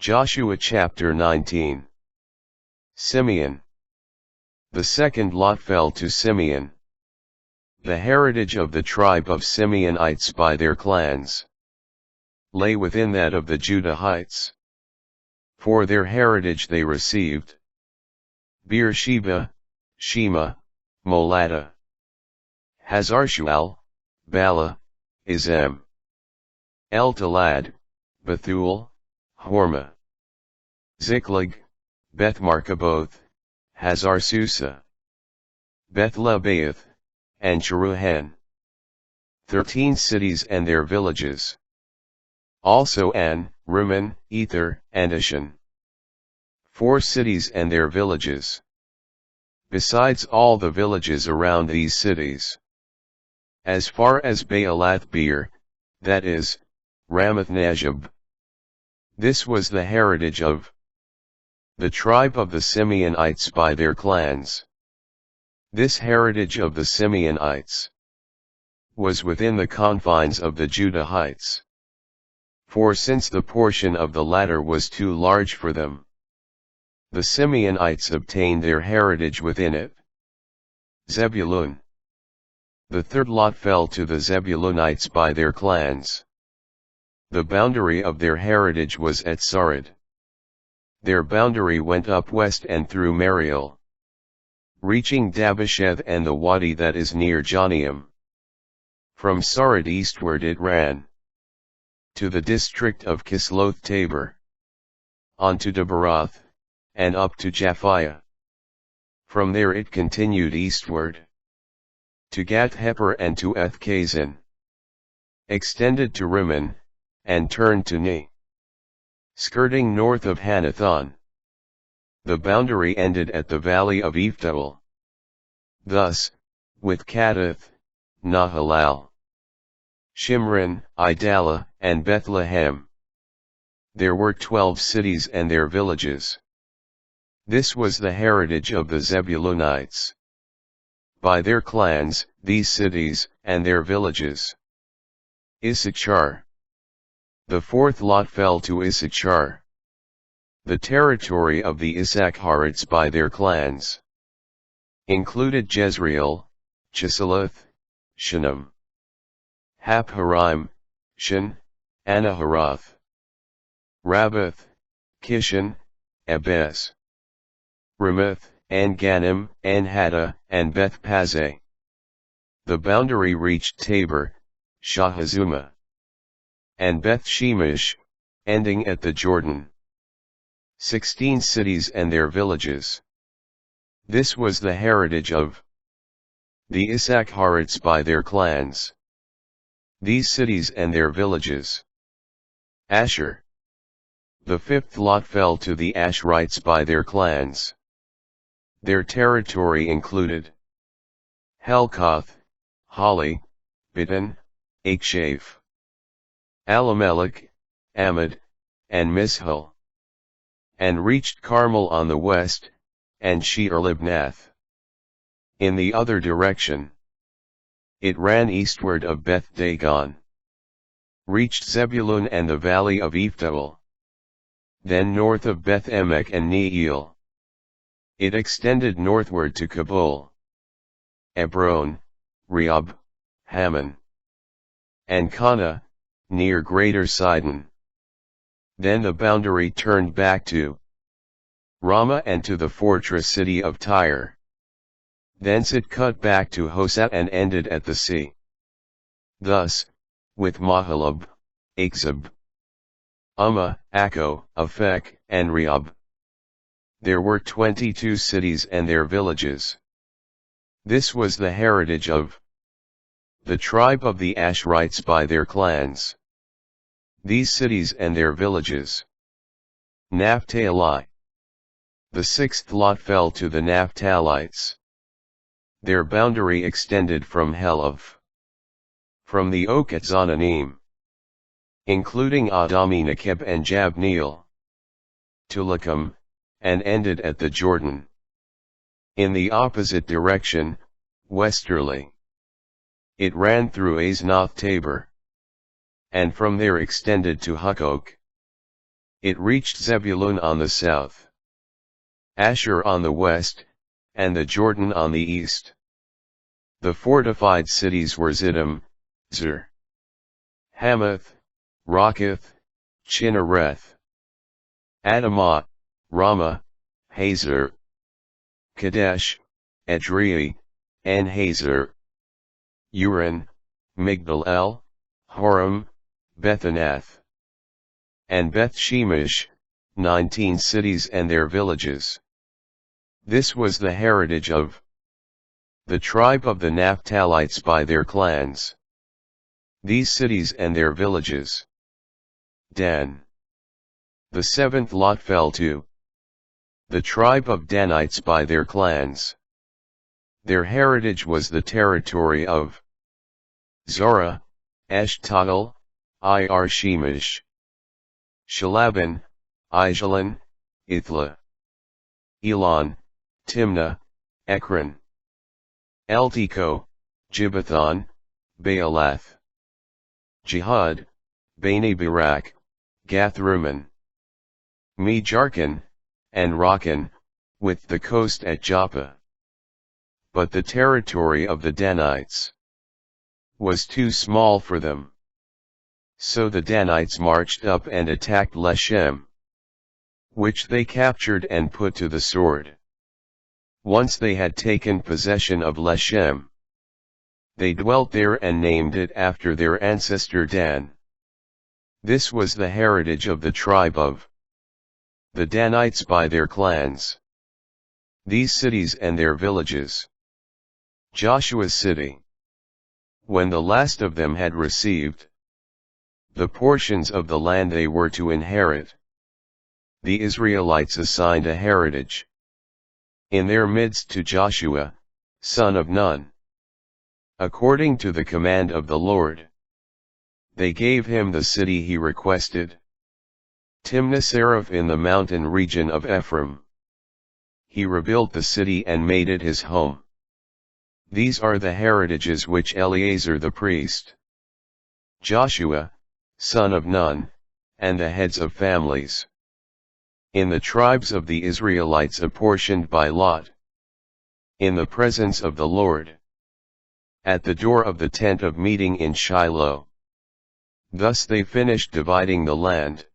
Joshua chapter 19. Simeon. The second lot fell to Simeon. The heritage of the tribe of Simeonites by their clans lay within that of the Judahites. For their heritage they received Beersheba, Shema, Moladah, Hazar-Shual, Bala, Izem, El-Talad, Bethuel, Hormah, Ziklag, Beth-Marcaboth, Hazar-Susa, Beth-Lebaoth, and Sharuhen. 13 cities and their villages. Also An, Rimmon, Ether, and Ashan. 4 cities and their villages. Besides all the villages around these cities. As far as Baalath-beer, that is, Ramath-Najab. This was the heritage of the tribe of the Simeonites by their clans. This heritage of the Simeonites was within the confines of the Judahites. For since the portion of the latter was too large for them, the Simeonites obtained their heritage within it. Zebulun. The third lot fell to the Zebulunites by their clans. The boundary of their heritage was at Sarid. Their boundary went up west and through Mariel, reaching Dabasheth and the wadi that is near Jonaim. From Sarid eastward it ran to the district of Kisloth Tabor, on to Dabarath, and up to Japhiah. From there it continued eastward to Gath-Hepher and to Eth-Kazin, extended to Rimmon, and turned to Ni, skirting north of Hanathon. The boundary ended at the valley of Ephtaol. Thus, with Kadath, Nahalal, Shimron, Idalah, and Bethlehem, there were 12 cities and their villages. This was the heritage of the Zebulunites by their clans, these cities, and their villages. Issachar. The fourth lot fell to Issachar. The territory of the Issacharites by their clans included Jezreel, Chesulloth, Shunem, Hapharaim, Shin, Anaharath, Rabbath, Kishan, Abez, Ramoth, Anganim, Anhada, and Beth-Pazzeh. The boundary reached Tabor, Shahazuma, and Beth-Shemesh, ending at the Jordan. 16 cities and their villages. This was the heritage of the Issacharites by their clans. These cities and their villages. Asher. The fifth lot fell to the Asherites by their clans. Their territory included Helkoth, Hali, Bidon, Akshaph, Alamelech, Amad, and Mishal, and reached Carmel on the west, and Shear-Libnath in the other direction. It ran eastward of Beth-Dagon, reached Zebulun and the valley of Ephtaol, then north of Beth-Emek and Neiel. It extended northward to Kabul, Ebron, Rehob, Hammon, and Kana, near Greater Sidon. Then the boundary turned back to Ramah and to the fortress city of Tyre. Thence it cut back to Hosah and ended at the sea. Thus, with Mahalab, Akzib, Ummah, Akko, Aphek, and Rehob, there were 22 cities and their villages. This was the heritage of the tribe of the Asherites by their clans. These cities and their villages. Naphtali. The sixth lot fell to the Naphtalites. Their boundary extended from Helov, from the oak at Zonanim, including Adami-Nekeb and Jabneel, to Lacham, and ended at the Jordan. In the opposite direction, westerly, it ran through Aznoth Tabor, and from there extended to Hukkok. It reached Zebulun on the south, Asher on the west, and the Jordan on the east. The fortified cities were Ziddim, Zer, Hamath, Rakkath, Chinnereth, Adamah, Ramah, Hazor, Kadesh, Edrei, and Hazor, Urin, Migdal-el, Horem, Bethanath, and Beth-Shemesh, 19 cities and their villages. This was the heritage of the tribe of the Naphtalites by their clans. These cities and their villages. Dan. The seventh lot fell to the tribe of Danites by their clans. Their heritage was the territory of Zorah, Eshtaol, Ir-Shemesh, Shalaban, Aijalon, Ithla, Elon, Timnah, Ekron, Elteko, Gibbethon, Baalath, Jihad, Bani Barak, Gathrummon, Mejarkon, and Rakan, with the coast at Joppa. But the territory of the Danites was too small for them. So the Danites marched up and attacked Leshem, which they captured and put to the sword. Once they had taken possession of Leshem, they dwelt there and named it after their ancestor Dan. This was the heritage of the tribe of the Danites by their clans. These cities and their villages. Joshua's city. When the last of them had received the portions of the land they were to inherit, the Israelites assigned a heritage in their midst to Joshua, son of Nun. According to the command of the Lord, they gave him the city he requested, Timnath-Seraph in the mountain region of Ephraim. He rebuilt the city and made it his home. These are the heritages which Eleazar the priest, Joshua, son of Nun, and the heads of families in the tribes of the Israelites apportioned by lot, in the presence of the Lord, at the door of the tent of meeting in Shiloh. Thus they finished dividing the land.